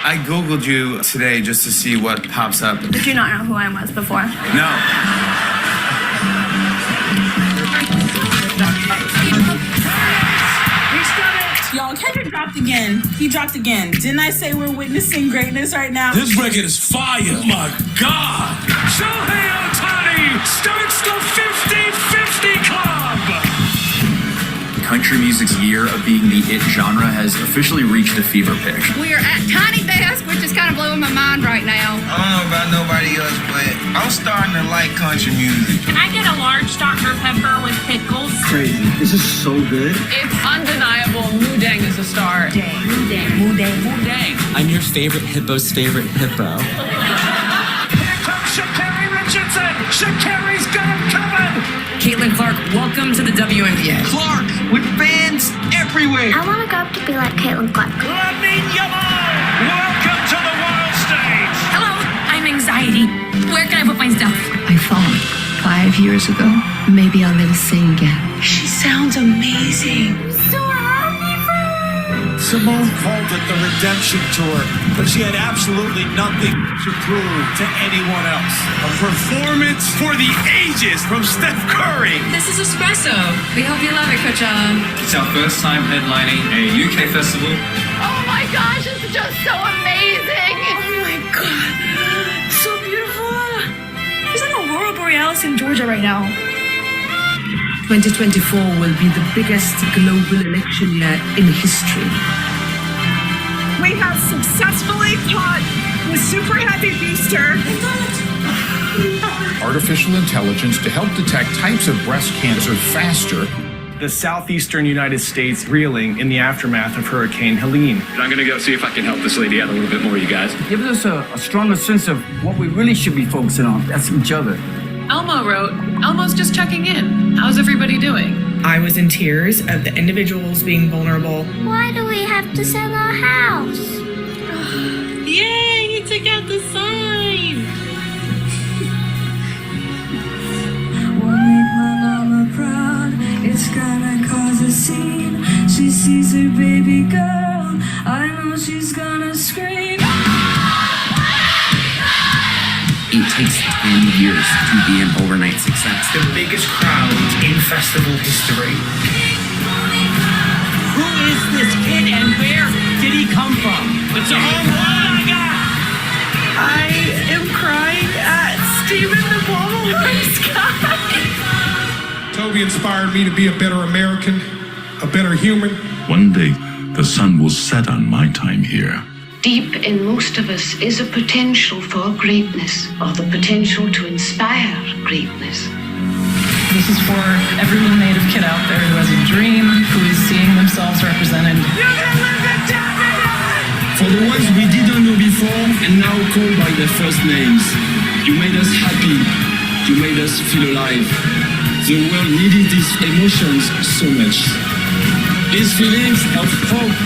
I Googled you today just to see what pops up. Did you not know who I was before? No. Y'all, Kendrick dropped again. He dropped again. Didn't I say we're witnessing greatness right now? This record is fire. Oh my God. Shohei Ohtani starts the 50-50 club. Country music's year of being the it genre has officially reached a fever pitch. We are at Tiny Desk, which is kind of blowing my mind right now. I don't know about nobody else, but I'm starting to like country music. Can I get a large Dr. Pepper with pickles? Crazy. This is so good. It's undeniable. Moodang is a star. Moodang. I'm your favorite hippo's favorite hippo. Here comes Sha'Carri Richardson. Sha'Carri's got him covered. Caitlin Clark, welcome to the WNBA. Clark with fans everywhere. I want to grow up to be like Caitlin Clark. Lamine Yamal, welcome to the world stage. Hello, I'm Anxiety. Where can I put my stuff? I thought 5 years ago, maybe I'll never sing again. She sounds amazing. So happy for her. Simone called it the redemption tour, but she had absolutely nothing to prove to anyone else. A performance for the ages from Steph Curry. This is Espresso. We hope you love it, Coach. It's our first time headlining a UK festival. Oh my gosh, it's just so amazing. Oh my God. So beautiful. There's an aurora borealis in Georgia right now. 2024 will be the biggest global election year in history. We have successfully caught the super heavy booster. Artificial intelligence to help detect types of breast cancer faster. The southeastern United States reeling in the aftermath of Hurricane Helene. I'm going to go see if I can help this lady out a little bit more, you guys. Give us a stronger sense of what we really should be focusing on. That's each other. Elmo wrote, Elmo's just checking in. How's everybody doing? I was in tears of the individuals being vulnerable. Why do we have to sell our house? Yay, he took out the sign. Won't make my mama proud. It's gonna cause a scene. She sees her baby girl. I know she's gonna scream. It takes 10 years to be an overnight success. The biggest crowd in festival history. Who is this kid and where did he come from? It's a home run, I got. I am crying at Stephen the Bobblehead's guy. Toby inspired me to be a better American, a better human. One day, the sun will set on my time here. Deep in most of us is a potential for greatness, or the potential to inspire greatness. This is for every little Native kid out there who has a dream, who is seeing themselves represented. For the ones we didn't know before and now called by their first names, you made us happy. You made us feel alive. The world needed these emotions so much. These feelings of hope,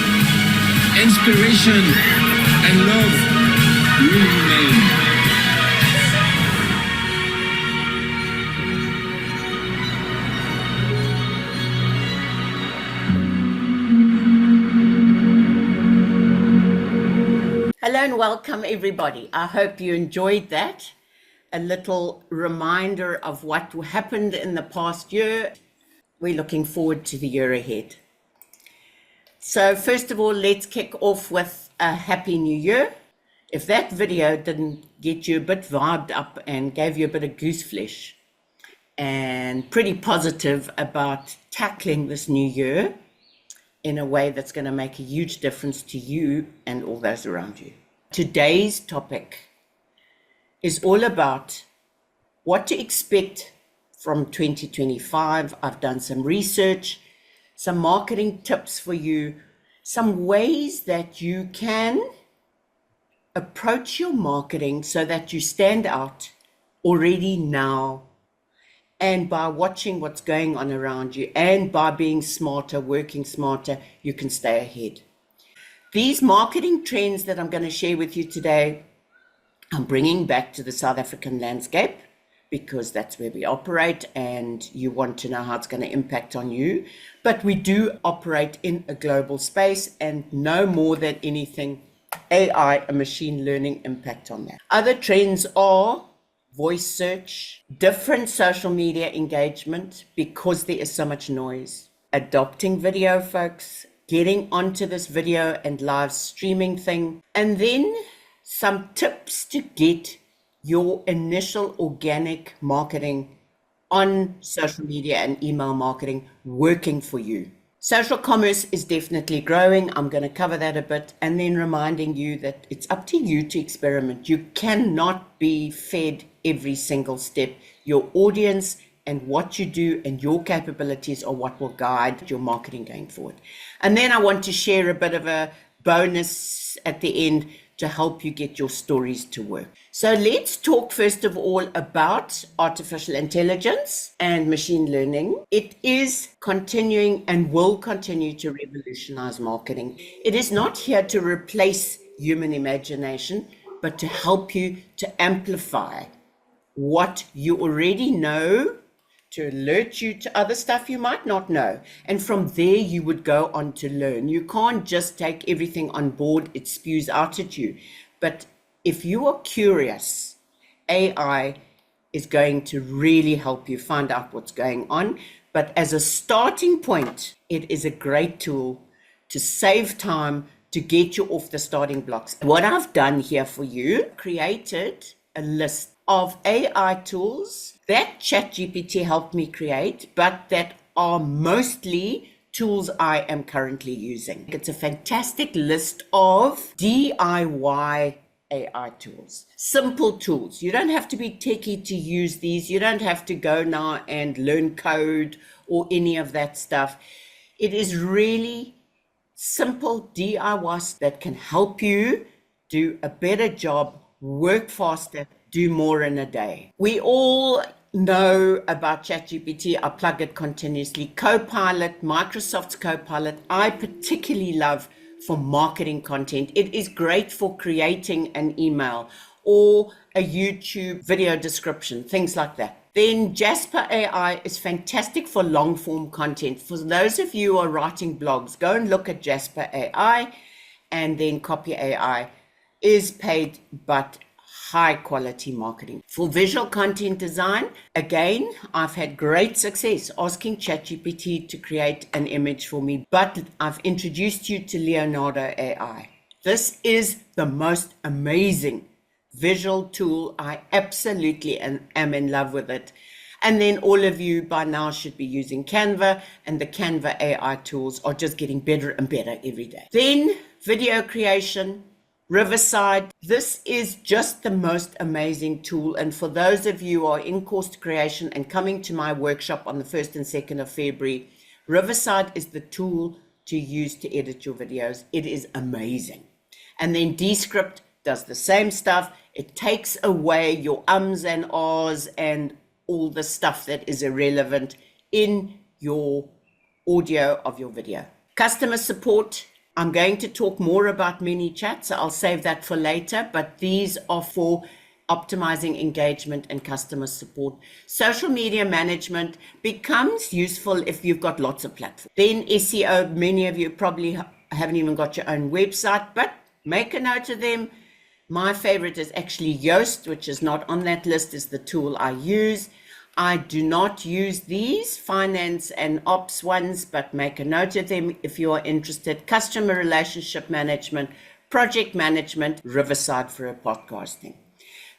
inspiration, and love will remain. Hello and welcome everybody. I hope you enjoyed that. A little reminder of what happened in the past year. We're looking forward to the year ahead. So first of all, let's kick off with a Happy New Year. If that video didn't get you a bit vibed up and gave you a bit of goose flesh and pretty positive about tackling this new year in a way that's going to make a huge difference to you and all those around you. Today's topic is all about what to expect from 2025. I've done some research, some marketing tips for you, some ways that you can approach your marketing so that you stand out already now, and by watching what's going on around you and by being smarter, working smarter, you can stay ahead. These marketing trends that I'm going to share with you today, I'm bringing back to the South African landscape because that's where we operate and you want to know how it's going to impact on you. But we do operate in a global space, and no more than anything, AI and machine learning impact on that. Other trends are voice search, different social media engagement because there is so much noise, adopting video, folks, getting onto this video and live streaming thing, and then some tips to get your initial organic marketing on social media and email marketing working for you. Social commerce is definitely growing. I'm going to cover that a bit, and then reminding you that it's up to you to experiment. You cannot be fed every single step. Your audience and what you do and your capabilities are what will guide your marketing going forward. And then I want to share a bit of a bonus at the end to help you get your stories to work. So let's talk first of all about artificial intelligence and machine learning. It is continuing and will continue to revolutionize marketing. It is not here to replace human imagination, but to help you to amplify what you already know, to alert you to other stuff you might not know. And from there, you would go on to learn. You can't just take everything on board, it spews out at you. But if you are curious, AI is going to really help you find out what's going on. But as a starting point, it is a great tool to save time, to get you off the starting blocks. What I've done here for you, created a list of AI tools that ChatGPT helped me create, but that are mostly tools I am currently using. It's a fantastic list of DIY AI tools, simple tools. You don't have to be techie to use these. You don't have to go now and learn code or any of that stuff. It is really simple DIYs that can help you do a better job, work faster, do more in a day. We all know about ChatGPT. I plug it continuously. Copilot, Microsoft's Copilot, I particularly love for marketing content. It is great for creating an email or a YouTube video description, things like that. Then Jasper AI is fantastic for long form content. For those of you who are writing blogs, go and look at Jasper AI, and then Copy AI is paid but high quality marketing. For visual content design, again, I've had great success asking ChatGPT to create an image for me, but I've introduced you to Leonardo AI. This is the most amazing visual tool. I absolutely am in love with it. And then all of you by now should be using Canva, and the Canva AI tools are just getting better and better every day. Then video creation, Riverside. This is just the most amazing tool. And for those of you who are in course creation and coming to my workshop on the 1st and 2nd of February, Riverside is the tool to use to edit your videos. It is amazing. And then Descript does the same stuff. It takes away your ums and ahs and all the stuff that is irrelevant in your audio of your video. Customer support. I'm going to talk more about ManyChat, so I'll save that for later, but these are for optimizing engagement and customer support. Social media management becomes useful if you've got lots of platforms. Then SEO, many of you probably haven't even got your own website, but make a note of them. My favorite is actually Yoast, which is not on that list, is the tool I use. I do not use these finance and ops ones, but make a note of them if you are interested. Customer relationship management, project management, Riverside for a podcasting.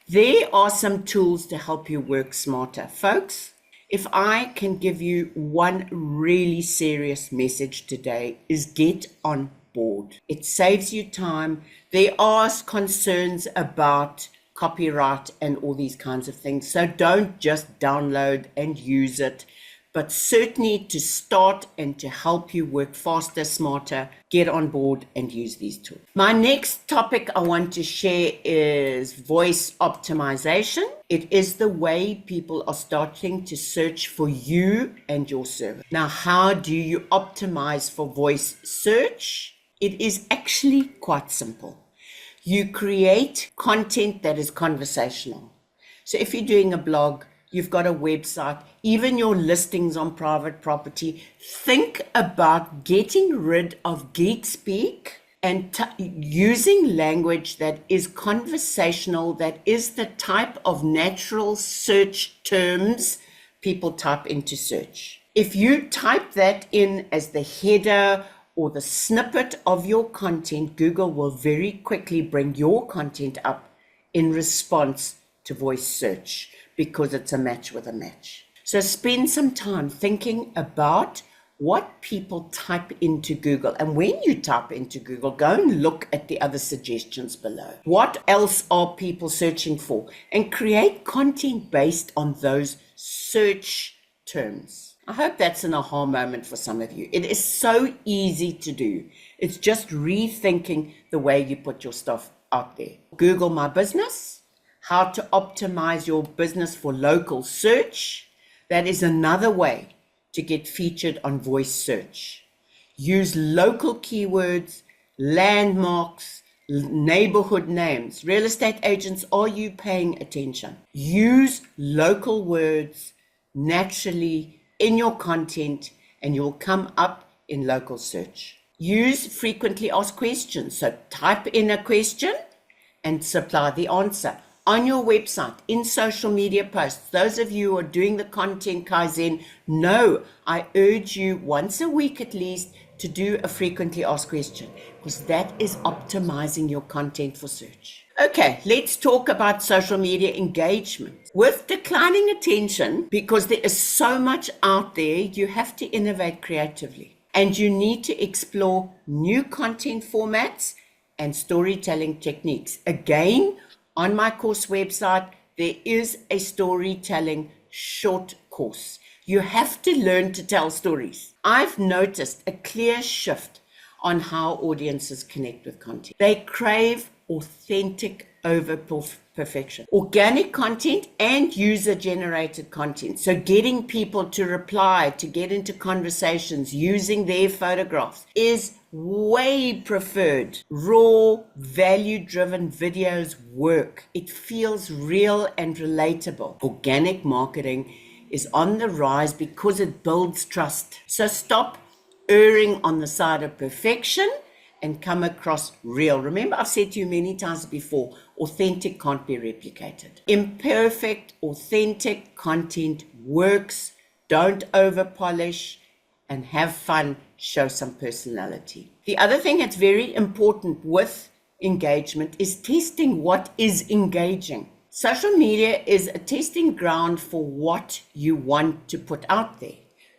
There are some tools to help you work smarter. Folks, if I can give you one really serious message today, is get on board. It saves you time. There are concerns about copyright and all these kinds of things. So don't just download and use it, but certainly to start and to help you work faster, smarter, get on board and use these tools. My next topic I want to share is voice optimization. It is the way people are starting to search for you and your service. Now, how do you optimize for voice search? It is actually quite simple. You create content that is conversational. So if you're doing a blog, you've got a website, even your listings on private property, think about getting rid of geek speak and using language that is conversational, that is the type of natural search terms people type into search. If you type that in as the header or the snippet of your content, Google will very quickly bring your content up in response to voice search because it's a match with a match. So spend some time thinking about what people type into Google. And when you type into Google, go and look at the other suggestions below. What else are people searching for? And create content based on those search terms. I hope that's an aha moment for some of you. It is so easy to do. It's just rethinking the way you put your stuff out there. Google My Business, how to optimize your business for local search. That is another way to get featured on voice search. Use local keywords, landmarks, neighborhood names. Real estate agents, are you paying attention? Use local words naturally in your content and you'll come up in local search. Use frequently asked questions. So type in a question and supply the answer. On your website, in social media posts, those of you who are doing the content Kaizen know I urge you once a week at least to do a frequently asked question because that is optimizing your content for search. Okay, let's talk about social media engagement. With declining attention, because there is so much out there, you have to innovate creatively and you need to explore new content formats and storytelling techniques. Again, on my course website, there is a storytelling short course. You have to learn to tell stories. I've noticed a clear shift on how audiences connect with content. They crave authentic over perfection. Organic content and user-generated content. So getting people to reply, to get into conversations using their photographs is way preferred. Raw, value-driven videos work. It feels real and relatable. Organic marketing is on the rise because it builds trust. So stop erring on the side of perfection and come across real. Remember, I've said to you many times before, authentic can't be replicated. Imperfect, authentic content works. Don't over polish and have fun. Show some personality. The other thing that's very important with engagement is testing what is engaging. Social media is a testing ground for what you want to put out there.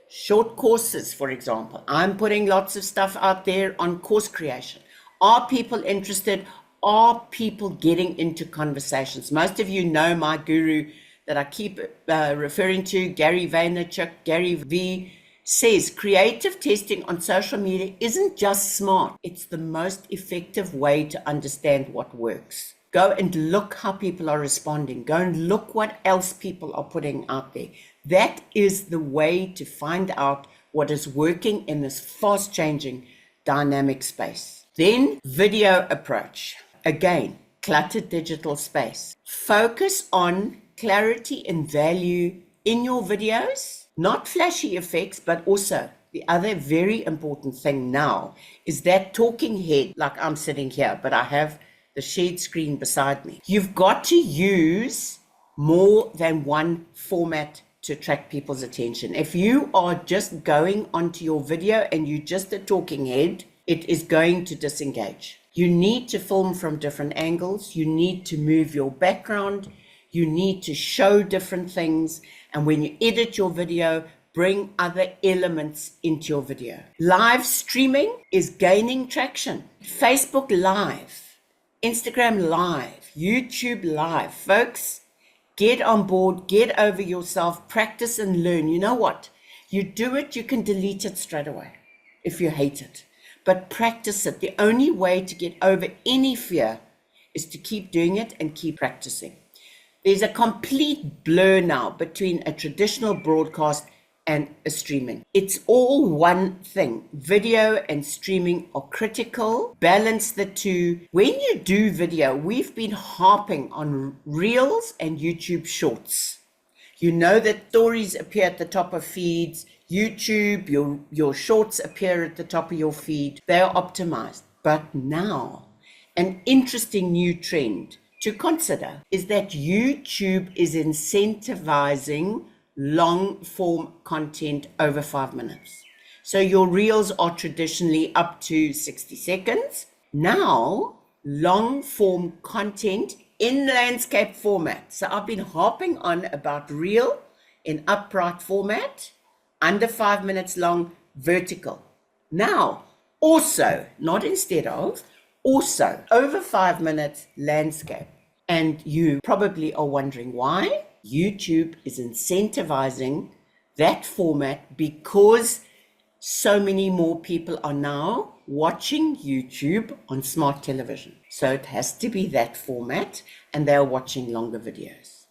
Short courses, for example. I'm putting lots of stuff out there on course creation. Are people interested? Are people getting into conversations? Most of you know my guru that I keep referring to, Gary Vaynerchuk. Gary V says creative testing on social media isn't just smart. It's the most effective way to understand what works. Go and look how people are responding. Go and look what else people are putting out there. That is the way to find out what is working in this fast-changing, dynamic space. Then, video approach. Again, cluttered digital space. Focus on clarity and value in your videos, not flashy effects, but also the other very important thing now is that talking head, like I'm sitting here, but I have the shared screen beside me. You've got to use more than one format to attract people's attention. If you are just going onto your video and you're just a talking head, it is going to disengage. You need to film from different angles. You need to move your background. You need to show different things. And when you edit your video, bring other elements into your video. Live streaming is gaining traction. Facebook Live, Instagram Live, YouTube Live. Folks, get on board, get over yourself, practice and learn. You know what? You do it, you can delete it straight away if you hate it. But practice it. The only way to get over any fear is to keep doing it and keep practicing. There's a complete blur now between a traditional broadcast and a streaming. It's all one thing. Video and streaming are critical. Balance the two. When you do video, we've been harping on Reels and YouTube Shorts. You know that stories appear at the top of feeds. YouTube, your shorts appear at the top of your feed. They are optimized. But now, an interesting new trend to consider is that YouTube is incentivizing long form content over 5 minutes. So your reels are traditionally up to 60 seconds. Now, long form content in landscape format. So I've been harping on about reel in upright format, under 5 minutes long, vertical. Now, also, not instead of, also over 5 minutes landscape. And you probably are wondering why. YouTube is incentivizing that format because so many more people are now watching YouTube on smart television. So it has to be that format, and they're watching longer videos.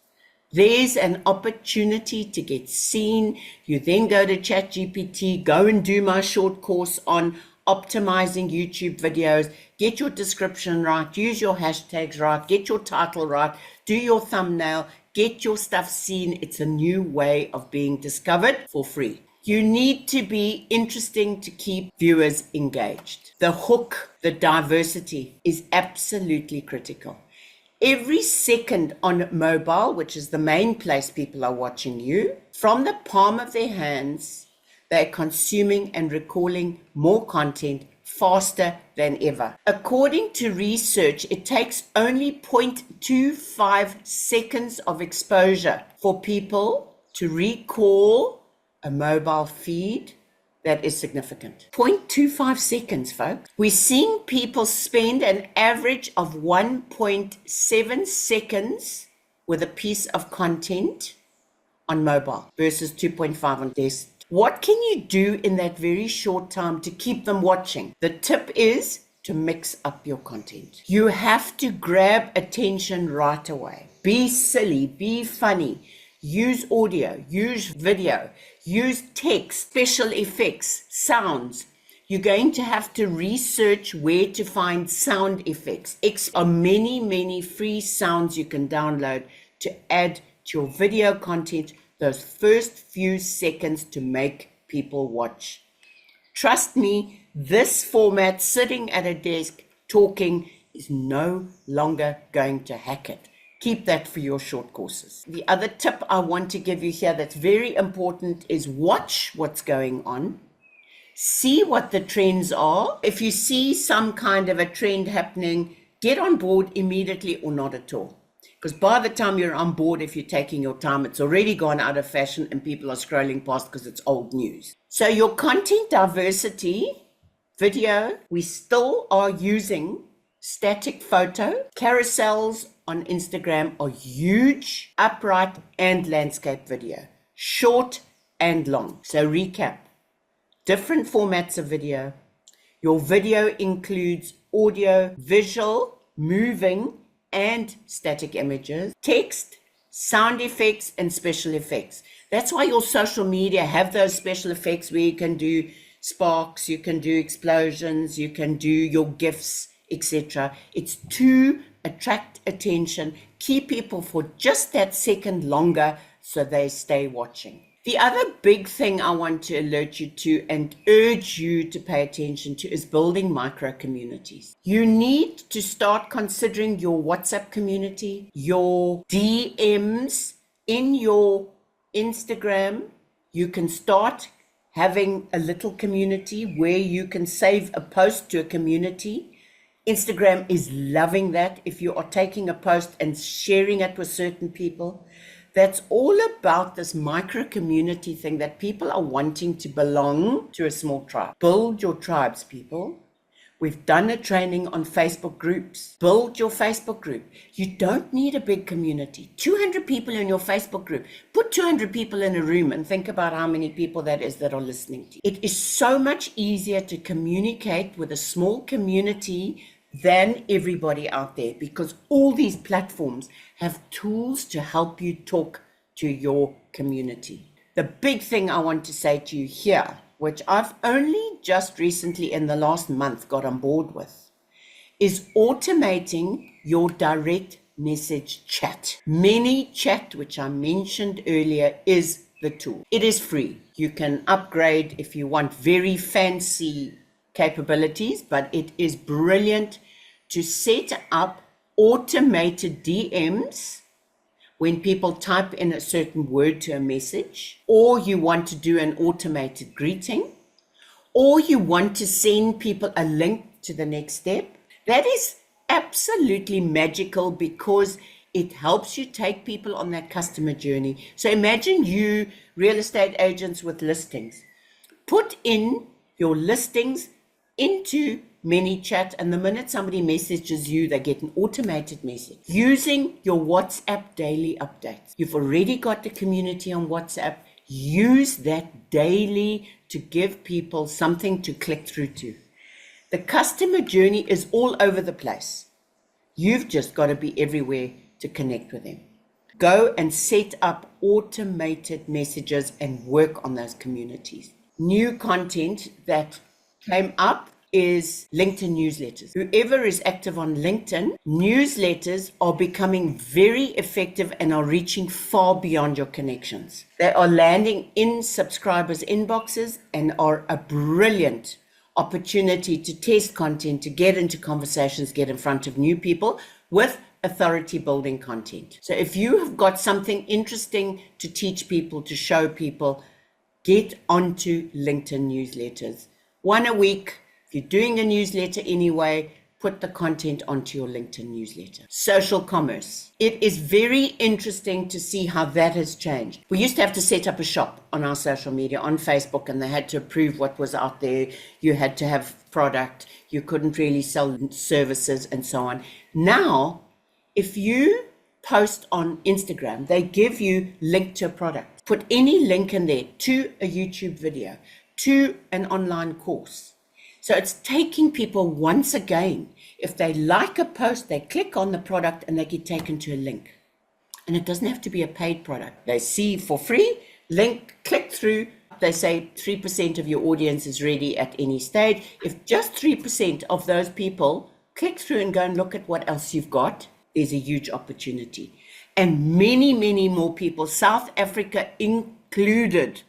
There's an opportunity to get seen. You then go to ChatGPT, go and do my short course on optimizing YouTube videos, get your description right, use your hashtags right, get your title right, do your thumbnail, get your stuff seen. It's a new way of being discovered for free. You need to be interesting to keep viewers engaged. The hook, the diversity is absolutely critical. Every second on mobile, which is the main place people are watching you, from the palm of their hands, they're consuming and recalling more content faster than ever. According to research, it takes only 0.25 seconds of exposure for people to recall a mobile feed that is significant. 0.25 seconds, folks. We're seeing people spend an average of 1.7 seconds with a piece of content on mobile versus 2.5 on desktop. What can you do in that very short time to keep them watching? The tip is to mix up your content. You have to grab attention right away. Be silly, be funny, use audio, use video, use text, special effects, sounds. You're going to have to research where to find sound effects. There are many free sounds you can download to add to your video content those first few seconds to make people watch. Trust me, this format, sitting at a desk talking, is no longer going to hack it. Keep that for your short courses. The other tip I want to give you here that's very important is watch what's going on. See what the trends are. If you see some kind of a trend happening, get on board immediately or not at all. Because by the time you're on board, if you're taking your time, it's already gone out of fashion and people are scrolling past because it's old news. So your content diversity, video, we still are using static photo. Carousels on Instagram are huge, upright and landscape video, short and long. So recap, different formats of video. Your video includes audio, visual, moving, and static images, text, sound effects, and special effects. That's why your social media have those special effects where you can do sparks, you can do explosions, you can do your GIFs, etc. It's to attract attention, keep people for just that second longer so they stay watching. The other big thing I want to alert you to and urge you to pay attention to is building micro communities. You need to start considering your WhatsApp community, your DMs in your Instagram. You can start having a little community where you can save a post to a community. Instagram is loving that. If you are taking a post and sharing it with certain people, that's all about this micro community thing that people are wanting to belong to a small tribe. Build your tribes, people. We've done a training on Facebook groups. Build your Facebook group. You don't need a big community. 200 people in your Facebook group. Put 200 people in a room and think about how many people that is that are listening to you. It is so much easier to communicate with a small community than everybody out there, because all these platforms have tools to help you talk to your community. The big thing I want to say to you here, which I've only just recently in the last month got on board with, is automating your direct message chat. ManyChat, which I mentioned earlier, is the tool. It is free. You can upgrade if you want very fancy capabilities, but it is brilliant to set up automated DMs when people type in a certain word to a message, or you want to do an automated greeting, or you want to send people a link to the next step. That is absolutely magical because it helps you take people on that customer journey. So imagine you real estate agents with listings. Put in your listings into ManyChat, and the minute somebody messages you, they get an automated message. Using your WhatsApp daily updates. You've already got the community on WhatsApp. Use that daily to give people something to click through to. The customer journey is all over the place. You've just got to be everywhere to connect with them. Go and set up automated messages and work on those communities. New content that came up is LinkedIn newsletters. Whoever is active on LinkedIn, newsletters are becoming very effective and are reaching far beyond your connections. They are landing in subscribers' inboxes and are a brilliant opportunity to test content, to get into conversations, get in front of new people with authority building content. So if you have got something interesting to teach people, to show people, get onto LinkedIn newsletters. One a week. If you're doing a newsletter anyway, put the content onto your LinkedIn newsletter. Social commerce. It is very interesting to see how that has changed. We used to have to set up a shop on our social media, on Facebook, and they had to approve what was out there. You had to have product. You couldn't really sell services and so on. Now, if you post on Instagram, they give you link to a product. Put any link in there to a YouTube video, to an online course. So it's taking people once again. If they like a post, they click on the product and they get taken to a link. And it doesn't have to be a paid product. They see for free, link, click through. They say 3% of your audience is ready at any stage. If just 3% of those people click through and go and look at what else you've got, there's a huge opportunity. And many, many more people, South Africa included,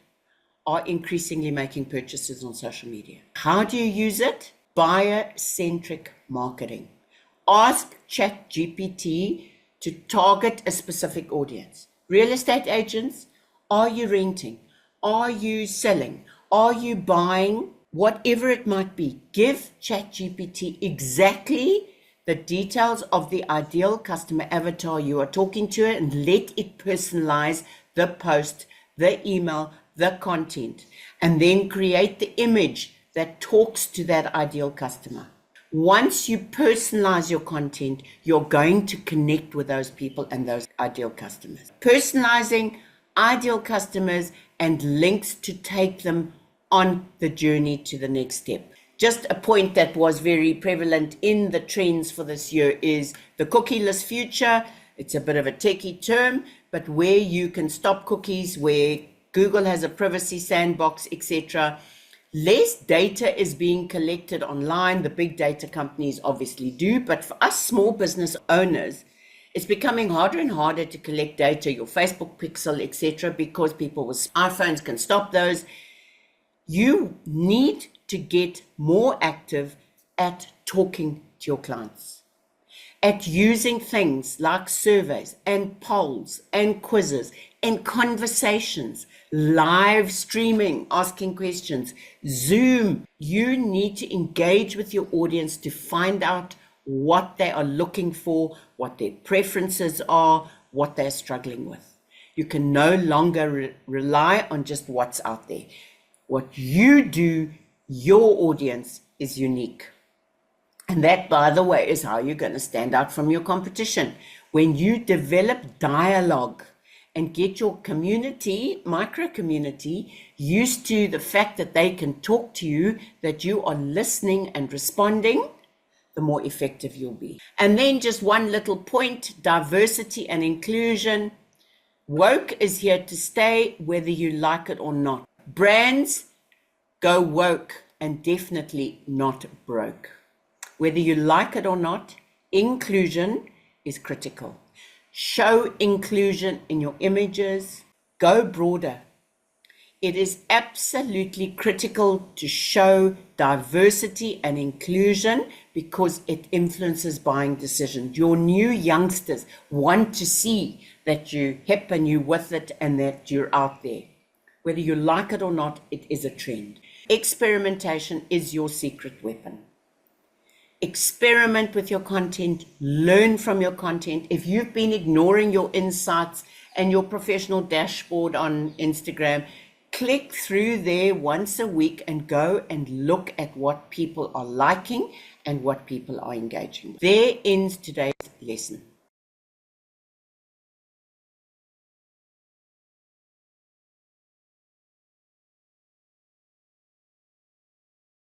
are increasingly making purchases on social media. How do you use it? Buyer-centric marketing. Ask ChatGPT to target a specific audience. Real estate agents, are you renting? Are you selling? Are you buying? Whatever it might be, give ChatGPT exactly the details of the ideal customer avatar you are talking to and let it personalize the post, the email, the content, and then create the image that talks to that ideal customer. Once you personalize your content, you're going to connect with those people and those ideal customers. Personalizing ideal customers and links to take them on the journey to the next step. Just a point that was very prevalent in the trends for this year is the cookieless future. It's a bit of a techie term, but where you can stop cookies, where Google has a privacy sandbox, etc. Less data is being collected online. The big data companies obviously do, but for us small business owners, it's becoming harder and harder to collect data, your Facebook pixel, etc., because people with iPhones can stop those. You need to get more active at talking to your clients, at using things like surveys and polls and quizzes and conversations, live streaming, asking questions, Zoom. You need to engage with your audience to find out what they are looking for, what their preferences are, what they're struggling with. You can no longer rely on just what's out there. What you do, your audience is unique. And that, by the way, is how you're going to stand out from your competition. When you develop dialogue and get your community, micro community, used to the fact that they can talk to you, that you are listening and responding, the more effective you'll be. And then just one little point, diversity and inclusion. Woke is here to stay, whether you like it or not. Brands go woke and definitely not broke. Whether you like it or not, inclusion is critical. Show inclusion in your images. Go broader. It is absolutely critical to show diversity and inclusion because it influences buying decisions. Your new youngsters want to see that you're hip and you're with it and that you're out there. Whether you like it or not, it is a trend. Experimentation is your secret weapon. Experiment with your content, learn from your content. If you've been ignoring your insights and your professional dashboard on Instagram, click through there once a week and go and look at what people are liking and what people are engaging with. There ends today's lesson.